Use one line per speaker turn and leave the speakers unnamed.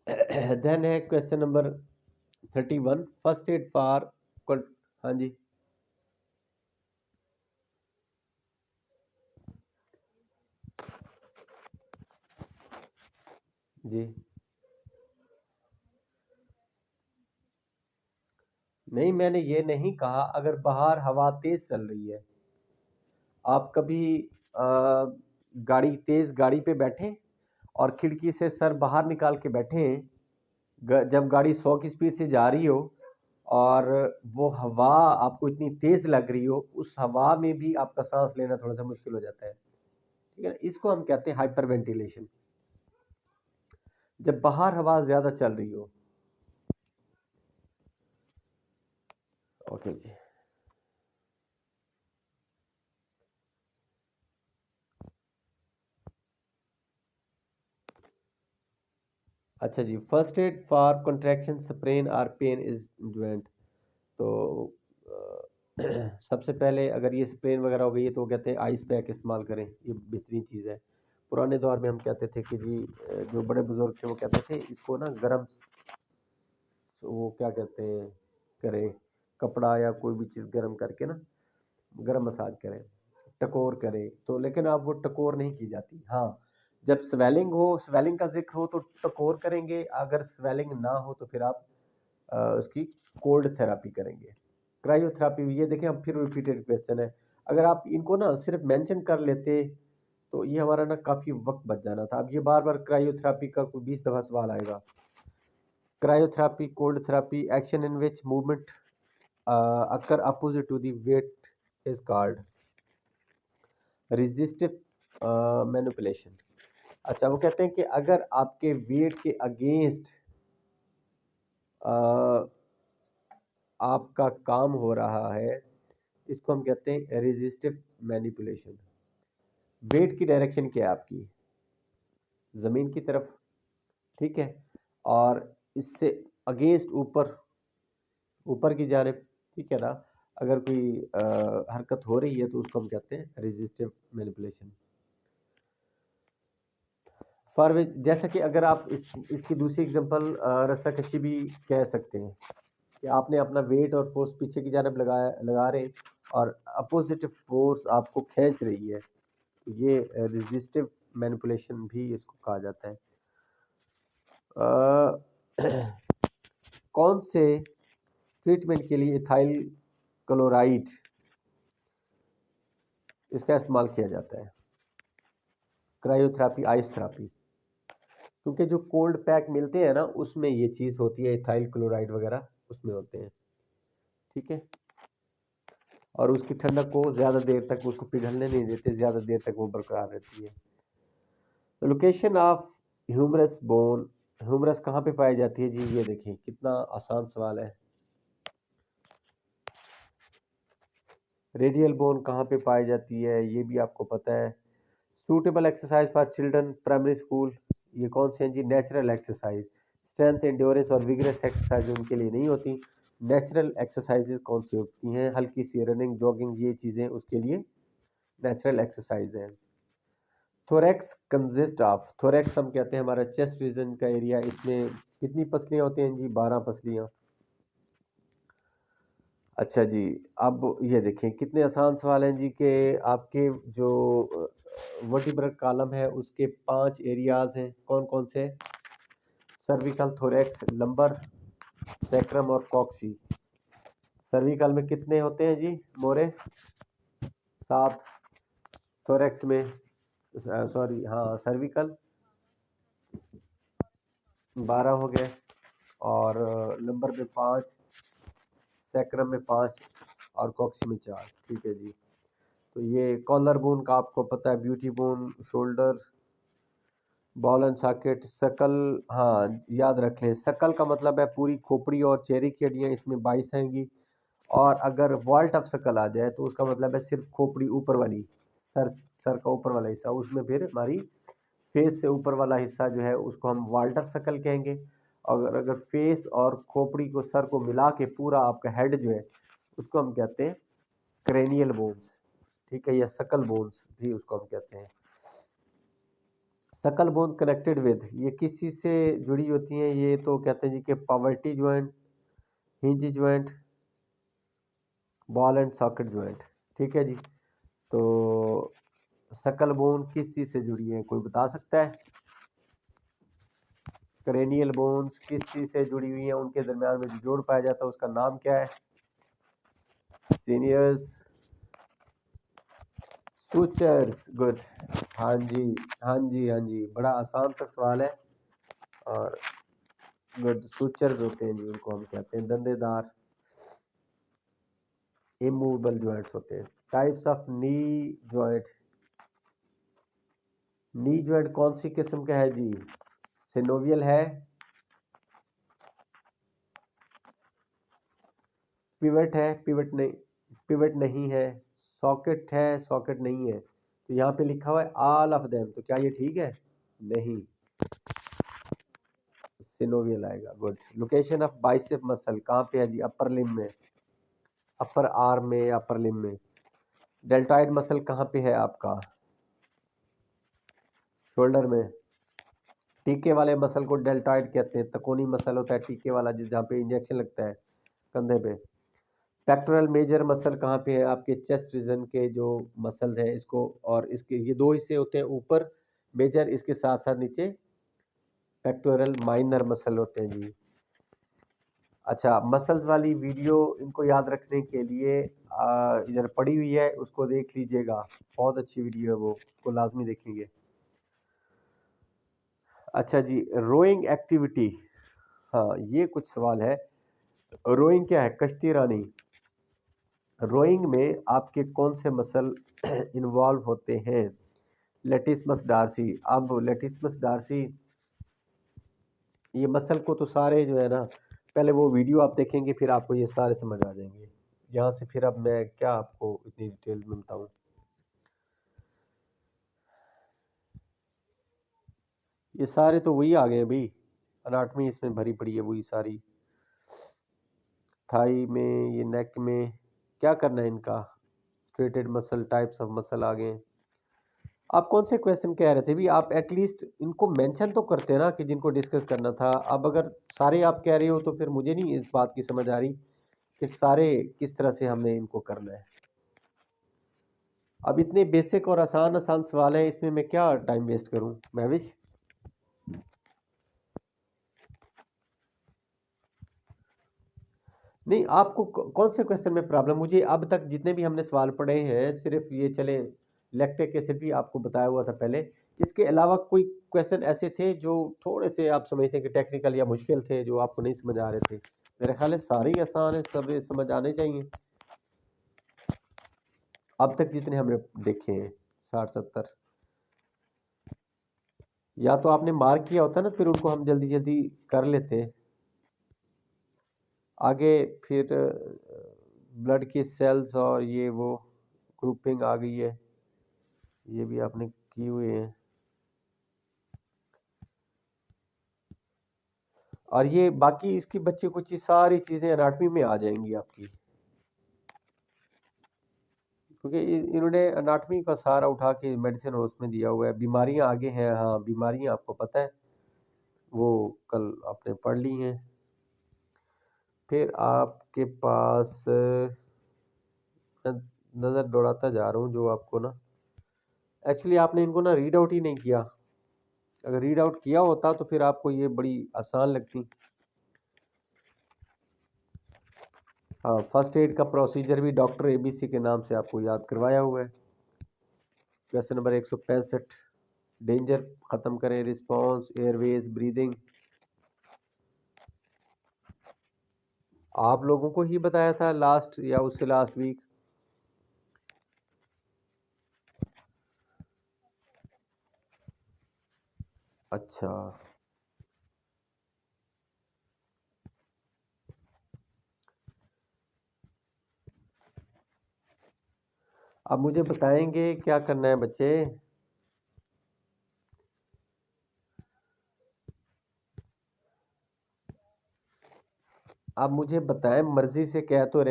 Then है question number 31, first aid for. हाँ जी, जी नहीं, मैंने ये नहीं कहा अगर बाहर हवा तेज चल रही है। आप कभी गाड़ी तेज गाड़ी पे बैठे और खिड़की से सर बाहर निकाल के बैठे हैं, जब गाड़ी 100 की स्पीड से जा रही हो और वो हवा आपको इतनी तेज लग रही हो, उस हवा में भी आपका सांस लेना थोड़ा सा मुश्किल हो जाता है। ठीक है, इसको हम कहते हैं हाइपर वेंटिलेशन, जब बाहर हवा ज्यादा चल रही हो। ओके जी, अच्छा जी, first aid for contraction sprain और पेन इज ज्वाइंट। तो सबसे पहले अगर ये स्प्रेन वगैरह हो गई है तो वो कहते हैं आइस पैक इस्तेमाल करें, ये बेहतरीन चीज़ है। पुराने दौर में हम कहते थे कि जी जो बड़े बुजुर्ग थे वो कहते थे इसको ना गर्म, वो क्या कहते हैं, करें, कपड़ा या कोई भी चीज़ गर्म करके ना गर्म मसाज करें, टकोर करें। तो लेकिन अब वो टकोर नहीं की जाती। हाँ, जब स्वेलिंग हो, स्वेलिंग का जिक्र हो तो टकोर करेंगे, अगर स्वेलिंग ना हो तो फिर आप उसकी कोल्ड थेरापी करेंगे। क्रायोथेरापी, ये देखें अब फिर रिपीटेड क्वेश्चन है, अगर आप इनको ना सिर्फ मेंशन कर लेते तो ये हमारा ना काफ़ी वक्त बच जाना था। अब ये बार बार क्रायोथेरापी का कोई 20 दफ़ा सवाल आएगा। Cryotherapy, cold therapy, action in which movement occur opposite to the weight is called resistive manipulation। अच्छा, वो कहते हैं कि अगर आपके वेट के अगेंस्ट आपका काम हो रहा है, इसको हम कहते हैं रेजिस्टिव मैनिपुलेशन। वेट की डायरेक्शन क्या है आपकी, ज़मीन की तरफ, ठीक है, और इससे अगेंस्ट ऊपर, ऊपर की जानिब, ठीक है ना। अगर कोई हरकत हो रही है तो उसको हम कहते हैं रेजिस्टिव मैनिपुलेशन। फॉर विच, जैसा कि अगर आप इसकी दूसरी एग्जांपल रस्साकशी भी कह सकते हैं कि आपने अपना वेट और फोर्स पीछे की जानब लगा रहे और अपोजिट फोर्स आपको खींच रही है, ये रेजिस्टिव मैनिपुलेशन भी इसको कहा जाता है। कौन से ट्रीटमेंट के लिए इथाइल क्लोराइड इसका इस्तेमाल किया जाता है, क्रायोथेरापी, आइस थेरापी? क्योंकि जो कोल्ड पैक मिलते हैं ना उसमें ये चीज़ होती है, इथाइल क्लोराइड वगैरह उसमें होते हैं, ठीक है, और उसकी ठंडक को ज़्यादा देर तक उसको पिघलने नहीं देते, ज़्यादा देर तक वो बरकरार रहती है। Location of humerus bone, humerus कहाँ पे पाई जाती है जी? ये देखें कितना आसान सवाल है। रेडियल बोन कहाँ पे पाई जाती है ये भी आपको पता है। Suitable exercise for children primary school, ये कौन से हैं जी? Natural exercise. स्ट्रेंथ, एंड्योरेंस और विगरस एक्सरसाइज उनके लिए नहीं होती। नेचुरल एक्सरसाइजेज कौन सी होती हैं? हल्की सी रनिंग, जॉगिंग, ये चीज़ें उसके लिए नेचुरल एक्सरसाइज हैं। थोरैक्स कंसिस्ट ऑफ, थोरैक्स हम कहते हैं हमारा चेस्ट रीजन का एरिया, इसमें कितनी पसलियाँ होती हैं जी? 12 पसलियाँ। अच्छा जी, अब ये देखें कितने आसान सवाल हैं जी कि आपके जो वर्टिब्रल कॉलम है उसके 5 एरियाज हैं, कौन कौन से? सर्विकल, थोरैक्स, लंबर, सैक्रम और कॉक्सी। सर्विकल में कितने होते हैं जी मोरे? 7। थोरैक्स में, सॉरी हाँ, सर्विकल 12 हो गए, और लंबर में 5, सैक्रम में 5 और कॉक्सी में 4, ठीक है जी। तो ये कॉलर बोन का आपको पता है, beauty bone, shoulder, ball and socket, सकल। हाँ, याद रख लें, सकल का मतलब है पूरी खोपड़ी और चेहरे की हड्डियाँ, इसमें 22 आएंगी। और अगर वॉल्ट ऑफ सकल आ जाए तो उसका मतलब है सिर्फ खोपड़ी ऊपर वाली, सर का ऊपर वाला हिस्सा, उसमें फिर हमारी फेस से ऊपर वाला हिस्सा जो है उसको हम वॉल्ट ऑफ सकल कहेंगे। और अगर फेस और खोपड़ी को, सर को मिला के पूरा आपका हेड जो है उसको हम कहते हैं क्रेनियल बोन्स, ठीक है, या सकल बोन्स भी उसको हम कहते हैं। सकल बोन कनेक्टेड विद, ये किस चीज़ से जुड़ी होती हैं? ये तो कहते हैं जी कि poverty joint, hinge joint, ball and socket joint. ठीक है जी। तो सकल बोन किस चीज़ से जुड़ी है, कोई बता सकता है? क्रेनियल बोन्स किस चीज़ से जुड़ी हुई हैं, उनके दरमियान में जो जोड़ पाया जाता है उसका नाम क्या है? Seniors sutures. गुड। हाँ जी, हाँ जी, हाँ जी, बड़ा आसान सा सवाल है। और गुड, सूचर्स होते हैं जी, उनको हम कहते हैं दंदेदार इमूवेबल जॉइंट्स होते हैं। Types of knee joint, knee joint कौन सी किस्म का है जी? सिनोवियल है, पिवट है, पिवट नहीं है, सॉकेट है, सॉकेट नहीं है। तो यहाँ पे लिखा हुआ है ऑल ऑफ देम, तो क्या ये ठीक है? नहीं, सिनोवियल आएगा। Good. Location of bicep muscle कहाँ पे है जी? अपर लिम में, अपर आर्म में, अपर लिम में। डेल्टॉइड मसल कहाँ पे है आपका? शोल्डर में। टीके वाले मसल को डेल्टॉइड कहते हैं। तकोनी मसल होता है टीके वाला, जिस जहाँ पे इंजेक्शन लगता है कंधे पे। पेक्टोरल मेजर मसल कहाँ पे है? आपके चेस्ट रीजन के जो मसल है इसको, और इसके ये दो हिस्से होते हैं, ऊपर मेजर, इसके साथ साथ नीचे पेक्टोरल माइनर मसल होते हैं जी। अच्छा, मसल्स वाली वीडियो इनको याद रखने के लिए इधर पड़ी हुई है, उसको देख लीजिएगा, बहुत अच्छी वीडियो है वो, उसको लाजमी देखेंगे। अच्छा जी, रोइंग एक्टिविटी, हाँ ये कुछ सवाल है। रोइंग क्या है? कश्ती रानी। रोइंग में आपके कौन से मसल इन्वॉल्व होते हैं? Latissimus dorsi. अब लेटिसमस डार्सी, ये मसल को तो सारे जो है ना, पहले वो वीडियो आप देखेंगे फिर आपको ये सारे समझ आ जाएंगे। यहाँ से फिर अब मैं क्या आपको इतनी डिटेल में बताऊँ। ये सारे तो वही आ गए भाई, अनाटमी इसमें भरी पड़ी है वही सारी। थाई में, ये नेक में, क्या करना है इनका? Striated muscle, types of muscle आ गए। आप कौन से क्वेश्चन कह रहे थे भी? आप एटलीस्ट इनको मेंशन तो करते ना कि जिनको डिस्कस करना था। अब अगर सारे आप कह रहे हो तो फिर मुझे नहीं इस बात की समझ आ रही कि सारे किस तरह से हमने इनको करना है। अब इतने बेसिक और आसान आसान सवाल हैं, इसमें मैं क्या टाइम वेस्ट करूं महविश? नहीं, आपको कौन से क्वेश्चन में प्रॉब्लम? मुझे अब तक जितने भी हमने सवाल पढ़े हैं, सिर्फ ये चले लैक्टिक एसिड भी आपको बताया हुआ था पहले, इसके अलावा कोई क्वेश्चन ऐसे थे जो थोड़े से आप समझते हैं कि टेक्निकल या मुश्किल थे, जो आपको नहीं समझ आ रहे थे? मेरा ख्याल है सारे ही आसान है, सब ये समझ आने चाहिए अब तक जितने हमने देखे हैं, 60-70। या तो आपने मार्क किया होता ना, फिर उनको हम जल्दी जल्दी कर लेते। आगे फिर ब्लड की सेल्स और ये वो ग्रुपिंग आ गई है, ये भी आपने की हुए हैं। और ये बाकी इसकी बच्चे कुछ ही सारी चीज़ें एनाटमी में आ जाएंगी आपकी, क्योंकि इन्होंने एनाटमी का सारा उठा के मेडिसिन और उसमें दिया हुआ है। बीमारियां आगे हैं, हाँ बीमारियां आपको पता है, वो कल आपने पढ़ ली हैं। फिर आपके पास मैं नज़र दौड़ाता जा रहा हूँ जो आपको ना, एक्चुअली आपने इनको ना रीड आउट ही नहीं किया। अगर रीड आउट किया होता तो फिर आपको ये बड़ी आसान लगती। हाँ, फर्स्ट एड का प्रोसीजर भी डॉक्टर एबीसी के नाम से आपको याद करवाया हुआ है। क्वेश्चन नंबर 165, डेंजर खत्म करें, रिस्पांस, एयरवेज, ब्रीदिंग। आप लोगों को ही बताया था लास्ट या उससे लास्ट वीक। अच्छा, अब मुझे बताएंगे क्या करना है बच्चे? अब मुझे बताएं, मर्जी से कह तो रहे